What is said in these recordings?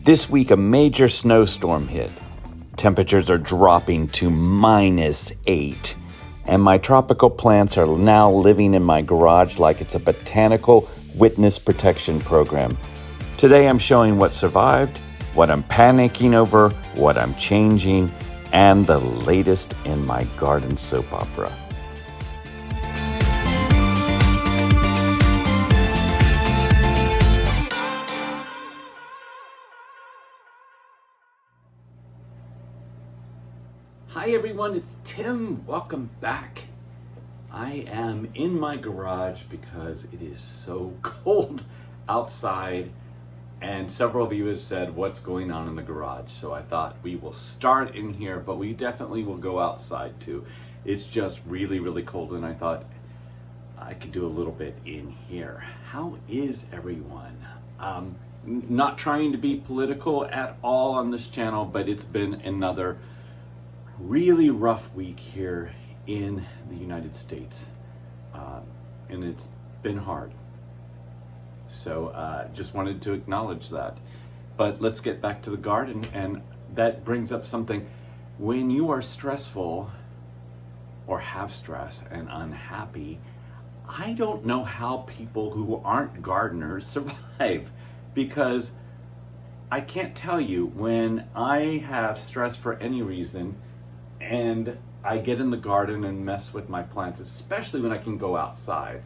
This week, a major snowstorm hit. Temperatures are dropping to -8, and my tropical plants are now living in my garage like it's a botanical witness protection program. Today, I'm showing what survived, what I'm panicking over, what I'm changing, and the latest in my garden soap opera. Hi everyone, it's Tim. Welcome back. I am in my garage because it is so cold outside, and several of you have said what's going on in the garage. So I thought we will start in here, but we definitely will go outside too. It's just really, really cold, and I thought I could do a little bit in here. How is everyone? Not trying to be political at all on this channel, but it's been another really rough week here in the United States, and it's been hard. So just wanted to acknowledge that. But let's get back to the garden, and that brings up something. When you are stressful or have stress and unhappy, I don't know how people who aren't gardeners survive, because I can't tell you, when I have stress for any reason and I get in the garden and mess with my plants, especially when I can go outside,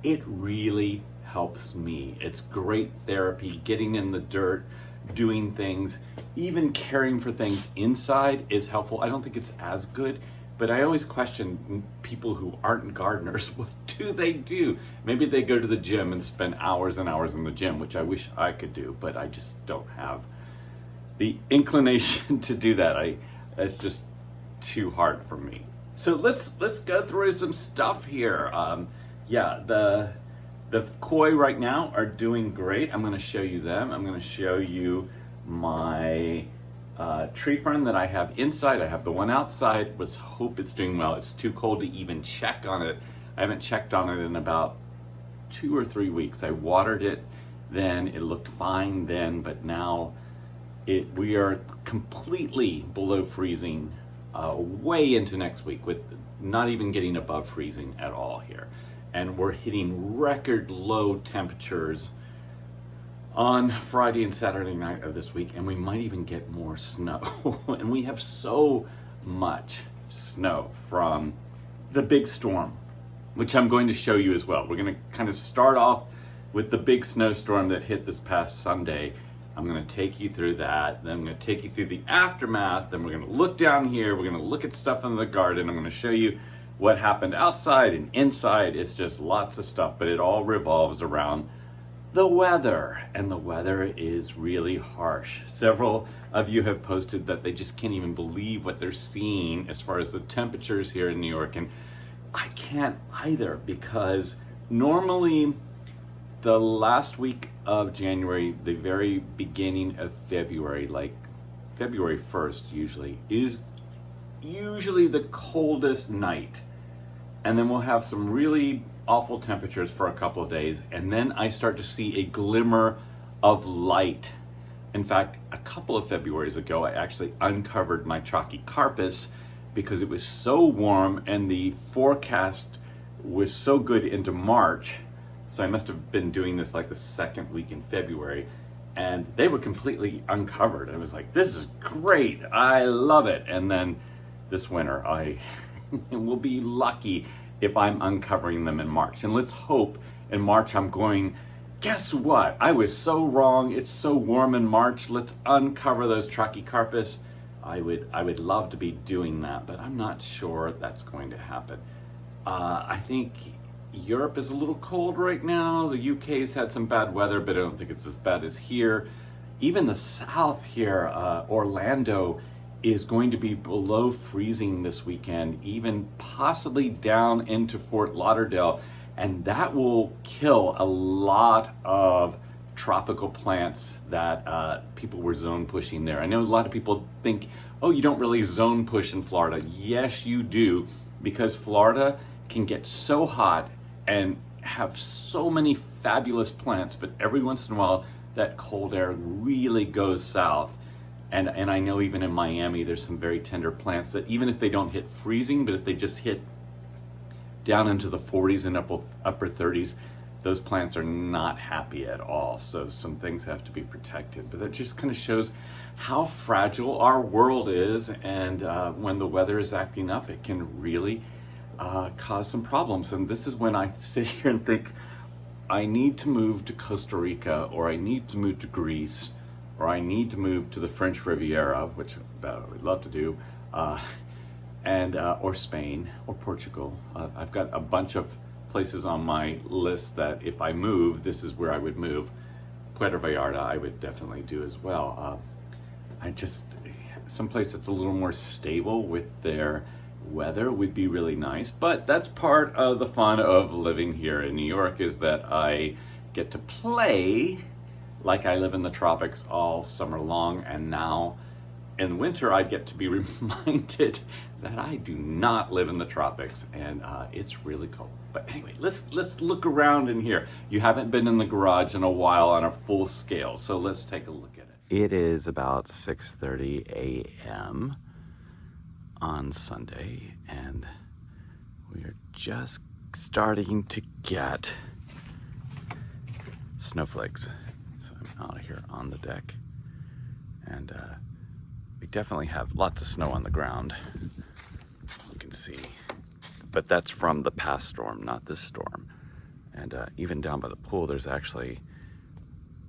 it really helps me. It's great therapy. Getting in the dirt, doing things, even caring for things inside is helpful. I don't think it's as good, but I always question people who aren't gardeners. What do they do? Maybe they go to the gym and spend hours and hours in the gym, which I wish I could do, but I just don't have the inclination to do that. It's just too hard for me. So let's go through some stuff here. The koi right now are doing great. I'm going to show you them. I'm going to show you my tree fern that I have inside. I have the one outside. Let's hope it's doing well. It's too cold to even check on it. I haven't checked on it in about 2 or 3 weeks. I watered it then. It looked fine then, but now we are completely below freezing way into next week, with not even getting above freezing at all here. And we're hitting record low temperatures on Friday and Saturday night of this week, and we might even get more snow. And we have so much snow from the big storm, which I'm going to show you as well. We're going to kind of start off with the big snowstorm that hit this past Sunday. I'm going to take you through that, then I'm going to take you through the aftermath, then we're going to look down here, we're going to look at stuff in the garden, I'm going to show you what happened outside and inside. It's just lots of stuff, but it all revolves around the weather, and the weather is really harsh. Several of you have posted that they just can't even believe what they're seeing as far as the temperatures here in New York, and I can't either, because normally the last week of January, the very beginning of February, like February 1st usually, is usually the coldest night. And then we'll have some really awful temperatures for a couple of days, and then I start to see a glimmer of light. In fact, a couple of Februaries ago, I actually uncovered my Trachycarpus because it was so warm and the forecast was so good into March. So I must have been doing this like the second week in February, and they were completely uncovered. I was like, this is great, I love it. And then this winter, I will be lucky if I'm uncovering them in March. And let's hope in March I'm going, guess what? I was so wrong. It's so warm in March. Let's uncover those Trachycarpus. I would love to be doing that, but I'm not sure that's going to happen. I think Europe is a little cold right now. The UK's had some bad weather, but I don't think it's as bad as here. Even the south here, Orlando, is going to be below freezing this weekend, even possibly down into Fort Lauderdale, and that will kill a lot of tropical plants that people were zone pushing there. I know a lot of people think, oh, you don't really zone push in Florida. Yes, you do, because Florida can get so hot and have so many fabulous plants, but every once in a while that cold air really goes south. And I know even in Miami, there's some very tender plants that even if they don't hit freezing, but if they just hit down into the 40s and upper 30s, those plants are not happy at all. So some things have to be protected. But that just kind of shows how fragile our world is. And when the weather is acting up, it can really cause some problems. And this is when I sit here and think, I need to move to Costa Rica, or I need to move to Greece, or I need to move to the French Riviera, which I would love to do, and or Spain or Portugal. I've got a bunch of places on my list that if I move, this is where I would move. Puerto Vallarta I would definitely do as well. Someplace that's a little more stable with their weather would be really nice. But that's part of the fun of living here in New York, is that I get to play like I live in the tropics all summer long, and now in winter I get to be reminded that I do not live in the tropics, and it's really cold. But anyway, let's look around in here. You haven't been in the garage in a while on a full scale, so let's take a look at it. It is about 6:30 a.m. on Sunday, and we are just starting to get snowflakes. So I'm out here on the deck, and we definitely have lots of snow on the ground, you can see, but that's from the past storm, not this storm. And even down by the pool, there's actually,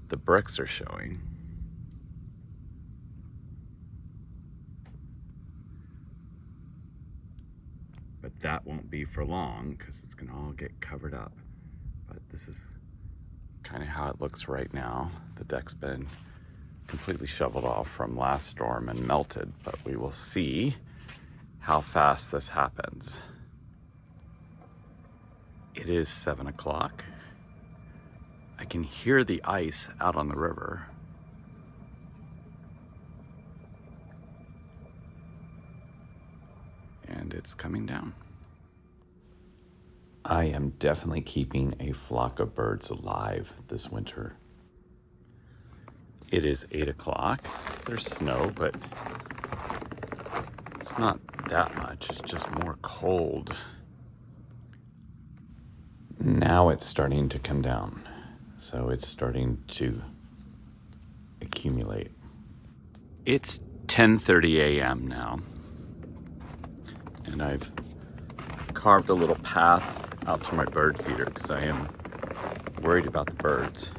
the bricks are showing. But that won't be for long, because it's gonna all get covered up. But this is kind of how it looks right now. The deck's been completely shoveled off from last storm and melted, but we will see how fast this happens. It is 7 o'clock. I can hear the ice out on the river. And it's coming down. I am definitely keeping a flock of birds alive this winter. It is 8 o'clock. There's snow, but it's not that much. It's just more cold. Now it's starting to come down. So it's starting to accumulate. It's 10:30 a.m. now. And I've carved a little path out to my bird feeder because I am worried about the birds.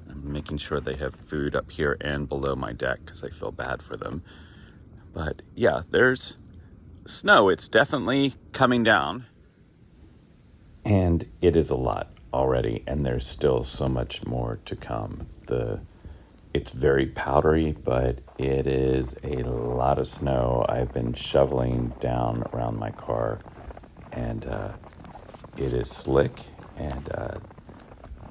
I'm making sure they have food up here and below my deck because I feel bad for them. But yeah, there's snow. It's definitely coming down. And it is a lot already, and there's still so much more to come. It's very powdery, but it is a lot of snow. I've been shoveling down around my car, and it is slick, and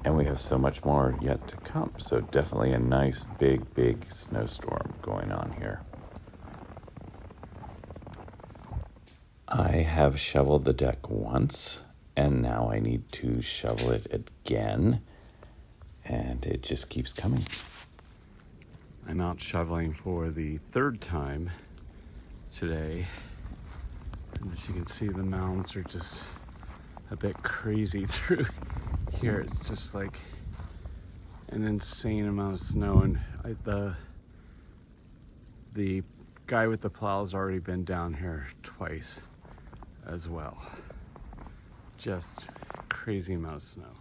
we have so much more yet to come. So definitely a nice big snowstorm going on here. I have shoveled the deck once, and now I need to shovel it again, and it just keeps coming. I'm out shoveling for the third time today, and as you can see, the mounds are just a bit crazy through here. It's just like an insane amount of snow, and the guy with the plow's already been down here twice as well. Just crazy amount of snow.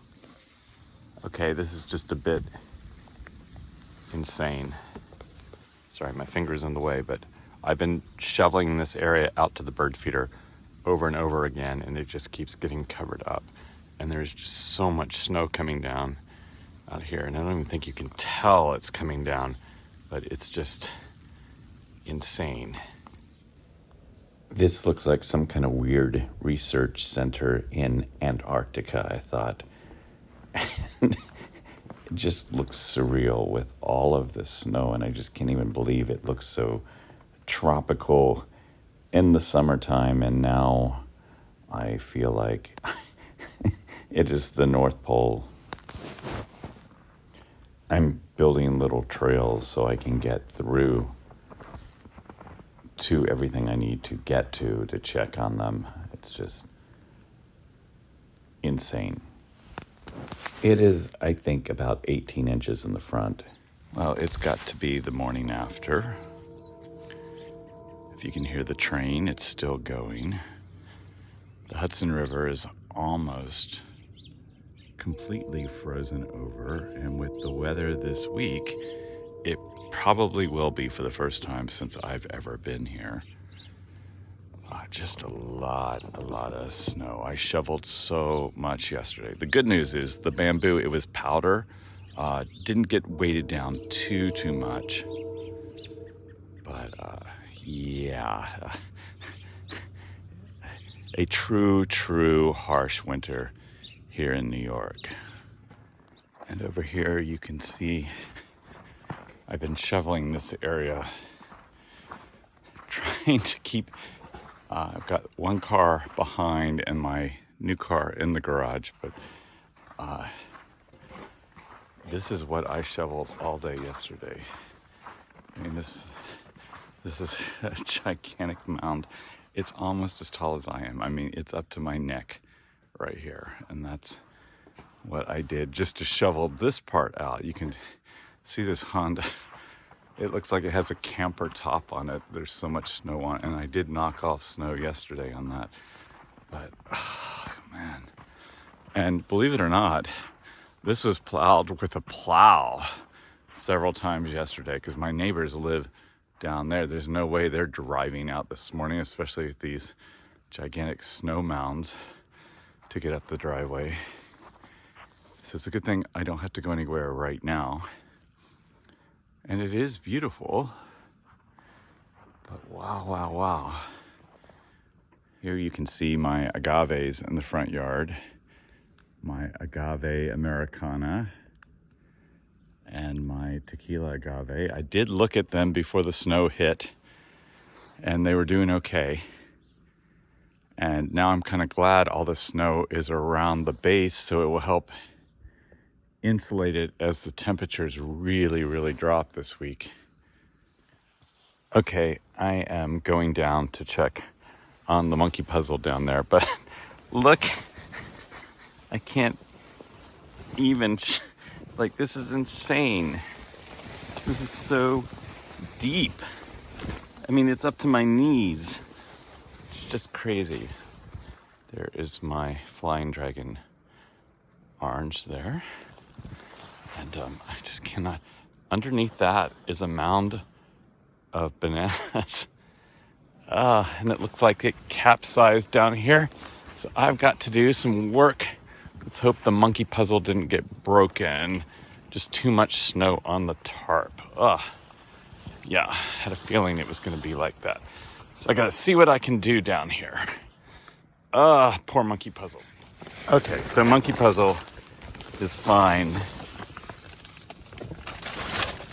Okay, this is just a bit insane. Sorry, my finger's in the way, but I've been shoveling this area out to the bird feeder over and over again, and it just keeps getting covered up. And there's just so much snow coming down out here, and I don't even think you can tell it's coming down, but it's just insane. This looks like some kind of weird research center in Antarctica, I thought. And it just looks surreal with all of this snow, and I just can't even believe it looks so tropical in the summertime, and now I feel like it is the North Pole. I'm building little trails so I can get through to everything I need to get to check on them. It's just insane. It is, I think, about 18 inches in the front. Well, it's got to be the morning after. If you can hear the train, it's still going. The Hudson River is almost completely frozen over, and with the weather this week, it probably will be for the first time since I've ever been here. Just a lot of snow. I shoveled so much yesterday. The good news is the bamboo, it was powder, didn't get weighted down too much. But yeah, a true harsh winter here in New York. And over here you can see I've been shoveling this area, trying to keep, I've got one car behind and my new car in the garage, but this is what I shoveled all day yesterday. I mean, this is a gigantic mound. It's almost as tall as I am. I mean, it's up to my neck right here. And that's what I did just to shovel this part out. You can see this Honda. It looks like it has a camper top on it. There's so much snow on it. And I did knock off snow yesterday on that. But, oh, man. And believe it or not, this was plowed with a plow several times yesterday because my neighbors live down there. There's no way they're driving out this morning, especially with these gigantic snow mounds to get up the driveway. So it's a good thing I don't have to go anywhere right now. And it is beautiful. But wow. Here you can see my agaves in the front yard. My Agave Americana and my Tequila agave. I did look at them before the snow hit, and they were doing okay. And now I'm kind of glad all the snow is around the base, so it will help insulate it as the temperatures really drop this week. Okay, I am going down to check on the monkey puzzle down there, but look, I can't even, like, this is insane. This is so deep. I mean, it's up to my knees. It's just crazy. There is my flying dragon orange there. And I just cannot. Underneath that is a mound of bananas. And it looks like it capsized down here. So I've got to do some work. Let's hope the monkey puzzle didn't get broken. Just too much snow on the tarp. Yeah, I had a feeling it was going to be like that. So I got to see what I can do down here. Poor monkey puzzle. Okay, so monkey puzzle is fine.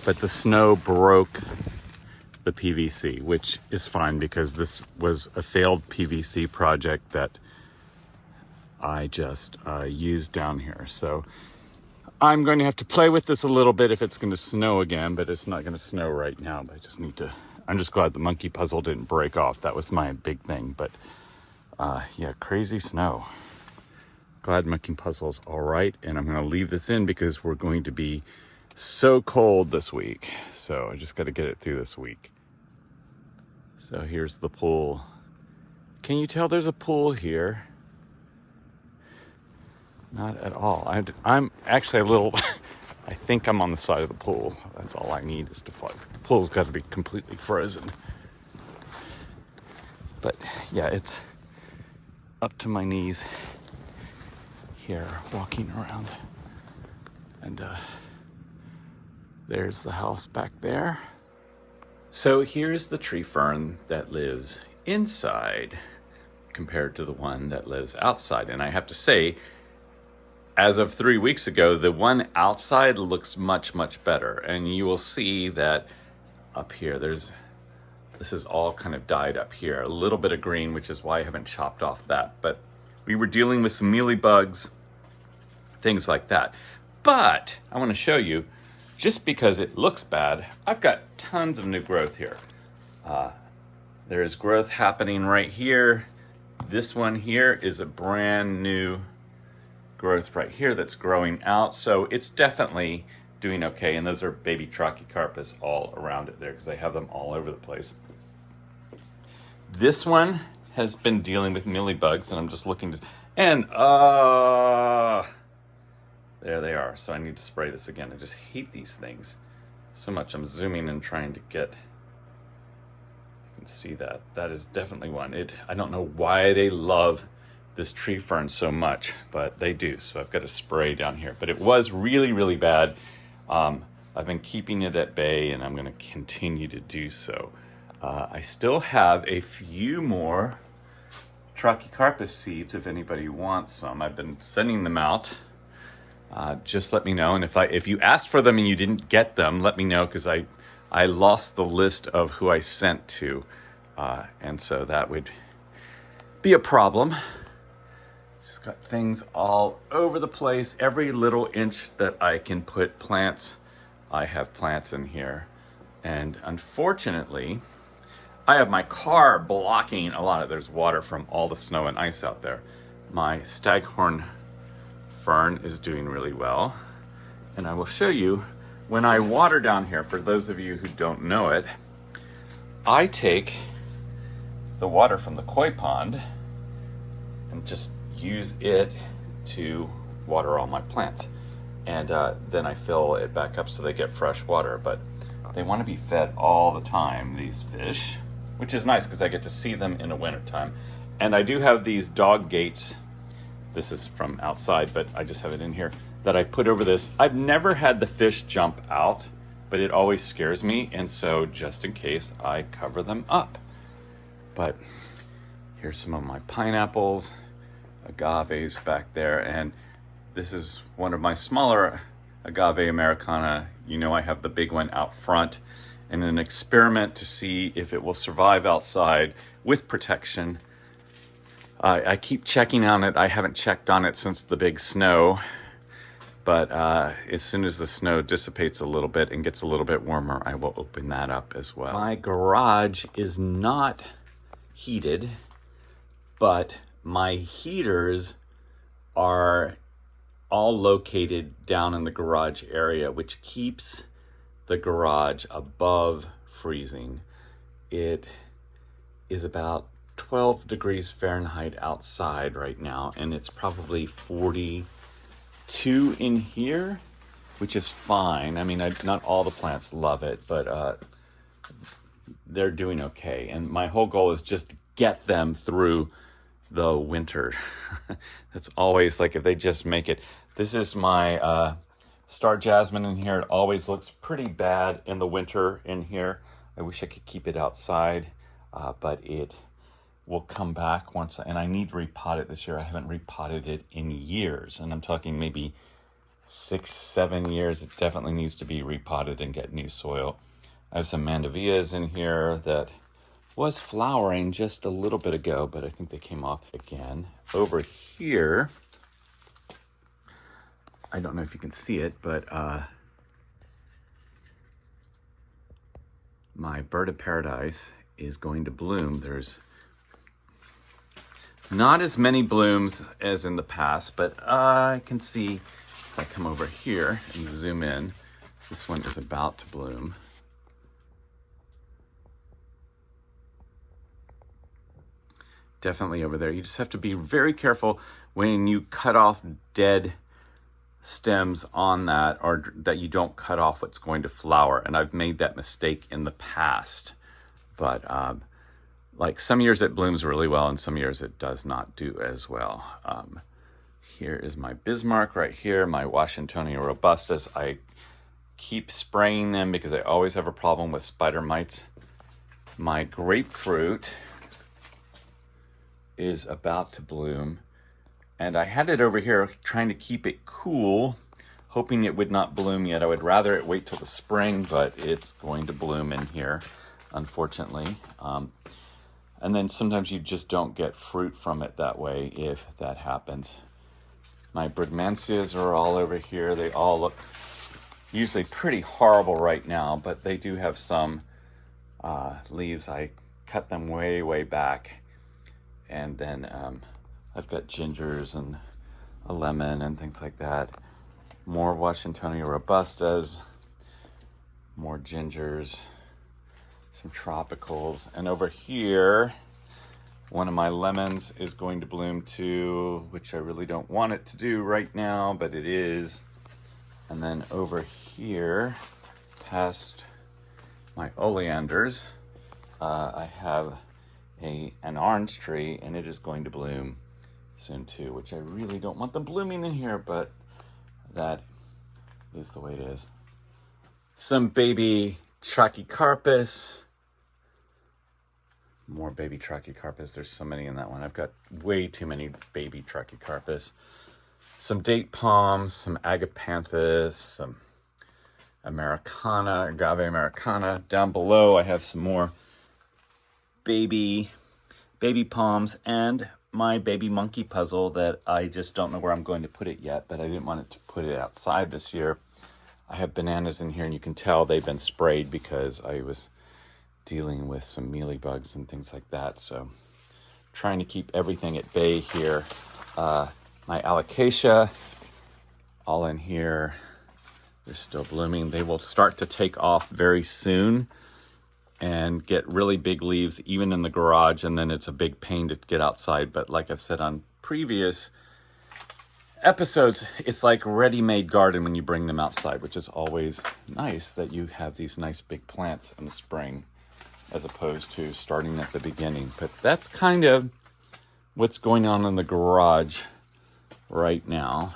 But the snow broke the PVC, which is fine because this was a failed PVC project that I just used down here. So I'm going to have to play with this a little bit if it's going to snow again, but it's not going to snow right now. But I just need to, I'm just glad the monkey puzzle didn't break off. That was my big thing. But yeah, crazy snow. Glad monkey puzzle's all right. And I'm going to leave this in because we're going to be so cold this week. So I just got to get it through this week. So here's the pool. Can you tell there's a pool here? Not at all. I'm actually a little, I think I'm on the side of the pool. That's all I need is to fly. The pool's got to be completely frozen. But yeah, it's up to my knees here walking around. And there's the house back there. So here's the tree fern that lives inside compared to the one that lives outside. And I have to say, as of 3 weeks ago, the one outside looks much better. And you will see that up here, this is all kind of dyed up here. A little bit of green, which is why I haven't chopped off that. But we were dealing with some mealy bugs, things like that. But I want to show you, just because it looks bad, I've got tons of new growth here. There's growth happening right here. This one here is a brand new growth right here that's growing out. So it's definitely doing okay. And those are baby Trachycarpus all around it there because I have them all over the place. This one has been dealing with mealybugs, and I'm just looking to, and there they are. So I need to spray this again. I just hate these things so much. I'm zooming and trying to get, you can see that. That is definitely one. I don't know why they love this tree fern so much, but they do. So I've got a spray down here, but it was really, really bad. I've been keeping it at bay, and I'm going to continue to do so. I still have a few more Trachycarpus seeds if anybody wants some. I've been sending them out. Just let me know. And if you asked for them and you didn't get them, let me know, because I lost the list of who I sent to. And so that would be a problem. Just got things all over the place. Every little inch that I can put plants, I have plants in here. And unfortunately, I have my car blocking a lot of, there's water from all the snow and ice out there. My Staghorn Fern is doing really well. And I will show you, when I water down here, for those of you who don't know it, I take the water from the koi pond and just use it to water all my plants. And then I fill it back up so they get fresh water. But they want to be fed all the time, these fish, which is nice because I get to see them in the wintertime. And I do have these dog gates. This is from outside, but I just have it in here, that I put over this. I've never had the fish jump out, but it always scares me. And so just in case, I cover them up. But here's some of my pineapples, agaves back there. And this is one of my smaller Agave Americana. You know, I have the big one out front. In an experiment to see if it will survive outside with protection. I keep checking on it. I haven't checked on it since the big snow, but as soon as the snow dissipates a little bit and gets a little bit warmer, I will open that up as well. My garage is not heated, but my heaters are all located down in the garage area, which keeps the garage above freezing. It is about 12 degrees Fahrenheit outside right now, and it's probably 42 in here, which is fine. I mean, not all the plants love it, but they're doing okay. And my whole goal is just to get them through the winter. That's always like, if they just make it. This is my star jasmine in here. It always looks pretty bad in the winter in here. I wish I could keep it outside, but it will come back once, and I need to repot it this year. I haven't repotted it in years, and I'm talking maybe 6-7 years. It definitely needs to be repotted and get new soil. I have some mandavillas in here that was flowering just a little bit ago, but I think they came off again. Over here, I don't know if you can see it, but my bird of paradise is going to bloom. There's not as many blooms as in the past, but I can see, if I come over here and zoom in, this one is about to bloom. Definitely over there. You just have to be very careful when you cut off dead stems on that, or that you don't cut off what's going to flower. And I've made that mistake in the past, but like some years it blooms really well and some years it does not do as well. Here is my Bismarck right here, my Washingtonia robustus. I keep spraying them because I always have a problem with spider mites. My grapefruit is about to bloom, and I had it over here trying to keep it cool, hoping it would not bloom yet. I would rather it wait till the spring, but it's going to bloom in here, unfortunately. And then sometimes you just don't get fruit from it that way if that happens. My brugmansias are all over here. They all look usually pretty horrible right now, but they do have some leaves. I cut them way back, and then I've got gingers and a lemon and things like that. More Washingtonia robustas, more gingers, some tropicals, and over here one of my lemons is going to bloom too, which I really don't want it to do right now, but it is. And then over here, past my oleanders, I have an orange tree, and it is going to bloom soon too, which I really don't want them blooming in here, but that is the way it is. Some baby Trachycarpus. More baby Trachycarpus. There's so many in that one. I've got way too many baby Trachycarpus. Some date palms, some agapanthus, some Americana, Agave Americana. Down below, I have some more baby palms and my baby monkey puzzle that I just don't know where I'm going to put it yet, but I didn't want it to put it outside this year. I have bananas in here, and you can tell they've been sprayed because I was dealing with some mealybugs and things like that. So trying to keep everything at bay here. My alocasia, all in here. They're still blooming. They will start to take off very soon and get really big leaves even in the garage, and then it's a big pain to get outside. But like I've said on previous episodes, it's like ready-made garden when you bring them outside, which is always nice that you have these nice big plants in the spring as opposed to starting at the beginning. But that's kind of what's going on in the garage right now.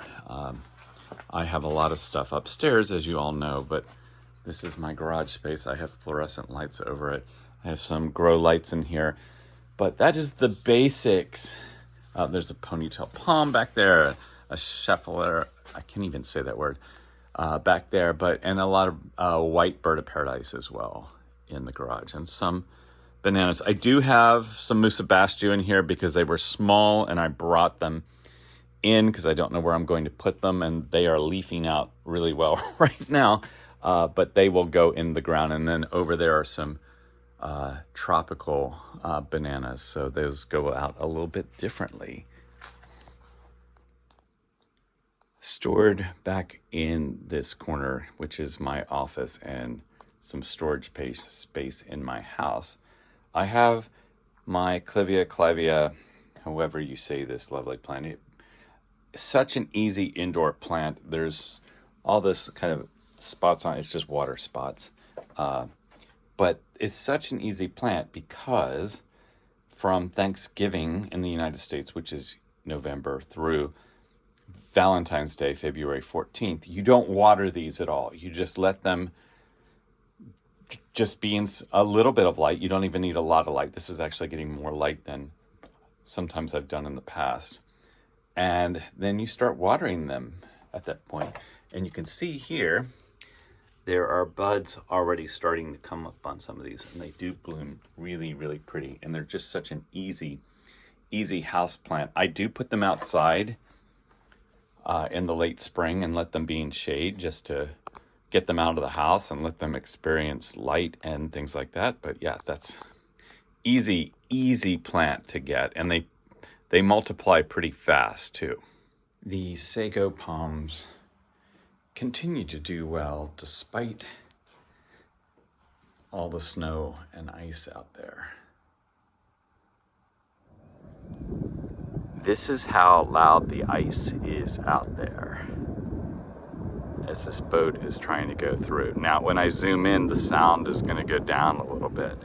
I have a lot of stuff upstairs, as you all know, but this is my garage space. I have fluorescent lights over it. I have some grow lights in here, but that is the basics. There's a ponytail palm back there, a scheffler, I can't even say that word, back there, and a lot of white bird of paradise as well in the garage, and some bananas. I do have some musabastu in here because they were small and I brought them in because I don't know where I'm going to put them, and they are leafing out really well right now, but they will go in the ground. And then over there are some tropical bananas, so those go out a little bit differently. Stored back in this corner, which is my office and some storage space in my house, I have my clivia, however you say this lovely plant. It's such an easy indoor plant. There's all this kind of spots on it. It's just water spots. But it's such an easy plant because from Thanksgiving in the United States, which is November, through Valentine's Day, February 14th, you don't water these at all. You just let them just be in a little bit of light. You don't even need a lot of light. This is actually getting more light than sometimes I've done in the past. And then you start watering them at that point. And you can see here, there are buds already starting to come up on some of these, and they do bloom really, really pretty. And they're just such an easy house plant. I do put them outside in the late spring and let them be in shade just to get them out of the house and let them experience light and things like that. But yeah, that's easy plant to get, and they multiply pretty fast too. The Sago palms continue to do well despite all the snow and ice out there. This is how loud the ice is out there as this boat is trying to go through. Now, when I zoom in, the sound is going to go down a little bit,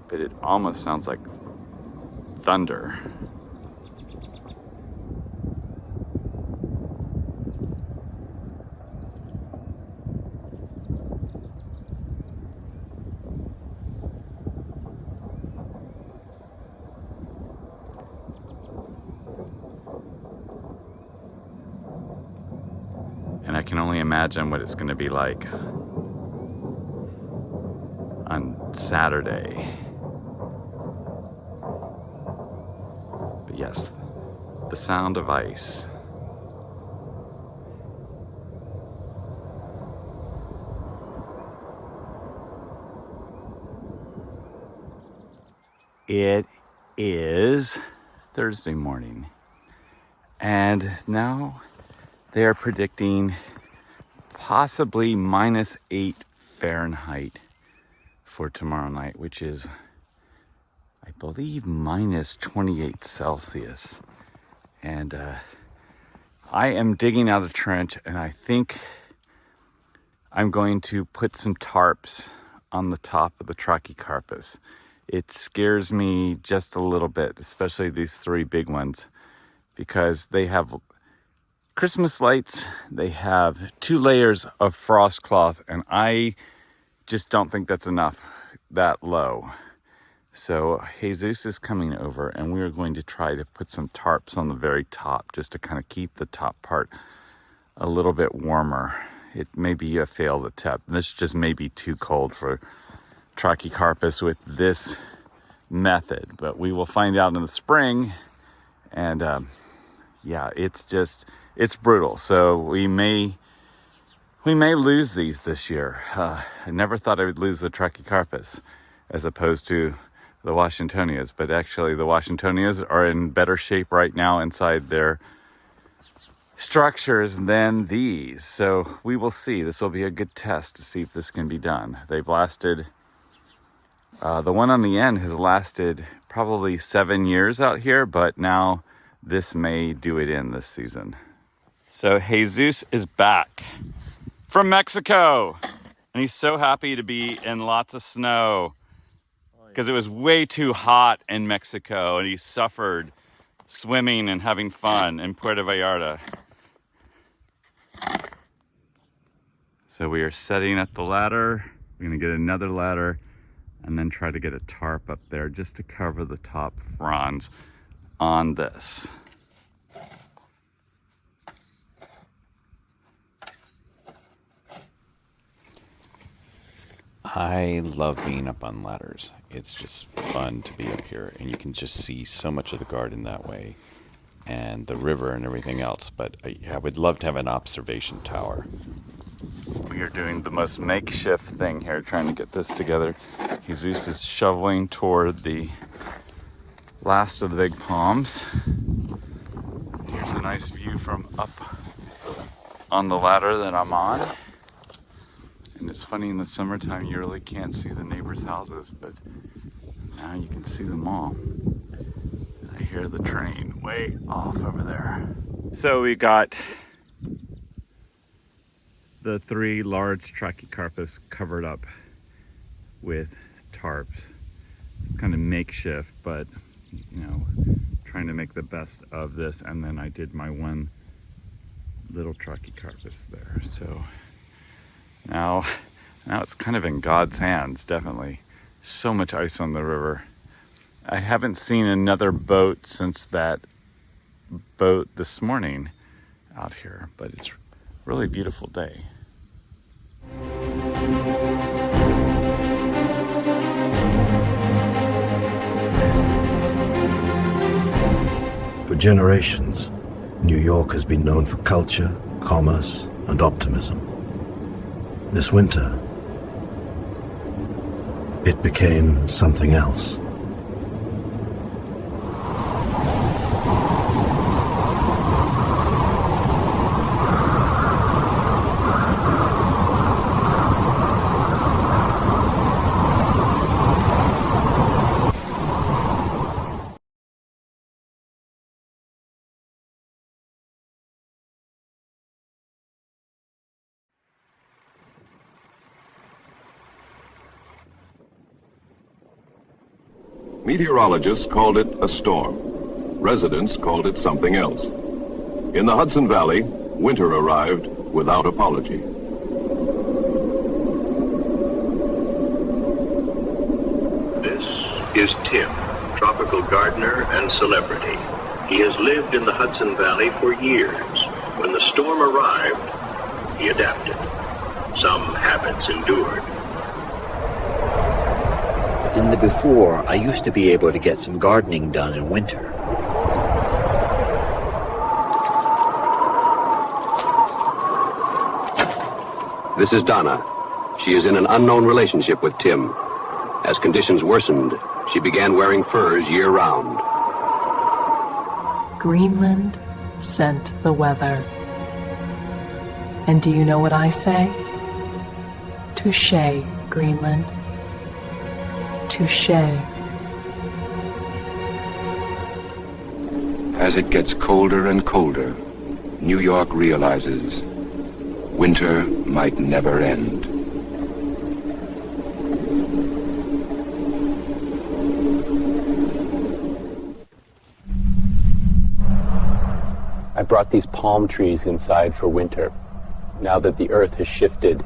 but it almost sounds like thunder. And I can only imagine what it's going to be like on Saturday. But yes, the sound of ice. It is Thursday morning, and now they are predicting possibly -8 Fahrenheit for tomorrow night, which is, I believe, -28 Celsius. And I am digging out a trench, and I think I'm going to put some tarps on the top of the Trachycarpus. It scares me just a little bit, especially these 3 big ones, because they have Christmas lights, they have 2 layers of frost cloth, and I just don't think that's enough that low. So Jesus is coming over, and we are going to try to put some tarps on the very top just to kind of keep the top part a little bit warmer. It may be a failed attempt. This just may be too cold for Trachycarpus with this method, but we will find out in the spring. And yeah, it's brutal. So we may lose these this year. I never thought I would lose the Trachycarpus as opposed to the Washingtonias, but actually the Washingtonias are in better shape right now inside their structures than these. So we will see. This will be a good test to see if this can be done. They've lasted, the one on the end has lasted probably 7 years out here, but now this may do it in this season. So Jesus is back from Mexico, and he's so happy to be in lots of snow because it was way too hot in Mexico, and he suffered swimming and having fun in Puerto Vallarta. So we are setting up the ladder. We're gonna get another ladder and then try to get a tarp up there just to cover the top fronds on this. I love being up on ladders. It's just fun to be up here, and you can just see so much of the garden that way and the river and everything else. But I would love to have an observation tower. We are doing the most makeshift thing here, trying to get this together. Jesus is shoveling toward the last of the big palms. Here's a nice view from up on the ladder that I'm on. And it's funny, in the summertime you really can't see the neighbors' houses, but now you can see them all. I hear the train way off over there. So we got the 3 large Trachycarpus covered up with tarps. Kind of makeshift, but you know, trying to make the best of this. And then I did my one little Trachycarpus there. So now it's kind of in God's hands, definitely. So much ice on the river. I haven't seen another boat since that boat this morning out here, but it's a really beautiful day. For generations, New York has been known for culture, commerce, and optimism. This winter, it became something else. Meteorologists called it a storm. Residents called it something else. In the Hudson Valley, winter arrived without apology. This is Tim, tropical gardener and celebrity. He has lived in the Hudson Valley for years. When the storm arrived, he adapted. Some habits endured. In the before, I used to be able to get some gardening done in winter. This is Donna. She is in an unknown relationship with Tim. As conditions worsened, She began wearing furs year-round. Greenland sent the weather. And do you know what I say? Touché, Greenland. Touché. As it gets colder and colder, New York realizes winter might never end. I brought these palm trees inside for winter. Now that the earth has shifted,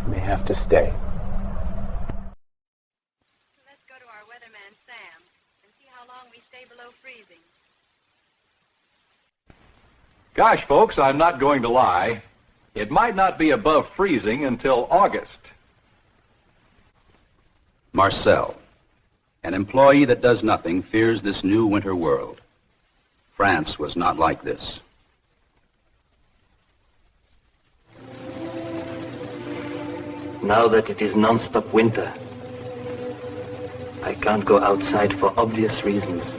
they may have to stay. Let's go to our weatherman, Sam, and see how long we stay below freezing. Gosh, folks, I'm not going to lie. It might not be above freezing until August. Marcel, an employee that does nothing, fears this new winter world. France was not like this. Now that it is non-stop winter, I can't go outside for obvious reasons.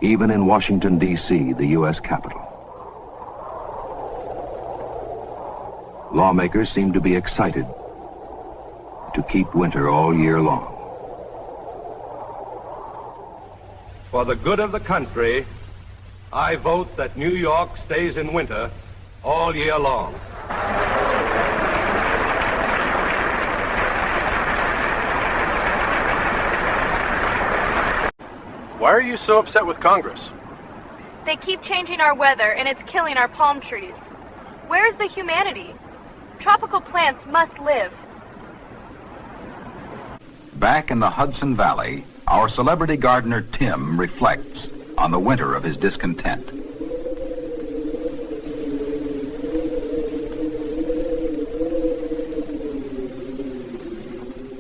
Even in Washington, D.C., the U.S. capital, lawmakers seem to be excited to keep winter all year long. For the good of the country, I vote that New York stays in winter all year long. Why are you so upset with Congress? They keep changing our weather, and it's killing our palm trees. Where's the humanity? Tropical plants must live. Back in the Hudson Valley, our celebrity gardener Tim reflects on the winter of his discontent.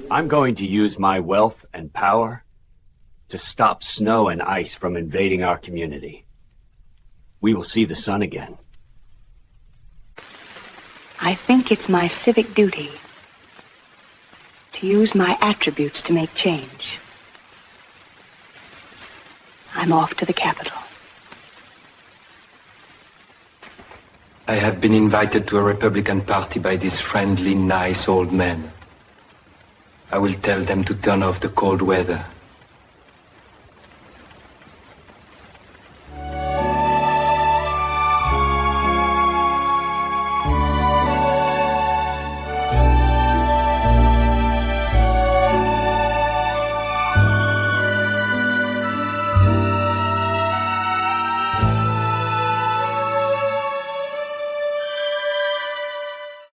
I'm going to use my wealth and power to stop snow and ice from invading our community. We will see the sun again. I think it's my civic duty to use my attributes to make change. I'm off to the capital. I have been invited to a Republican party by these friendly, nice old men. I will tell them to turn off the cold weather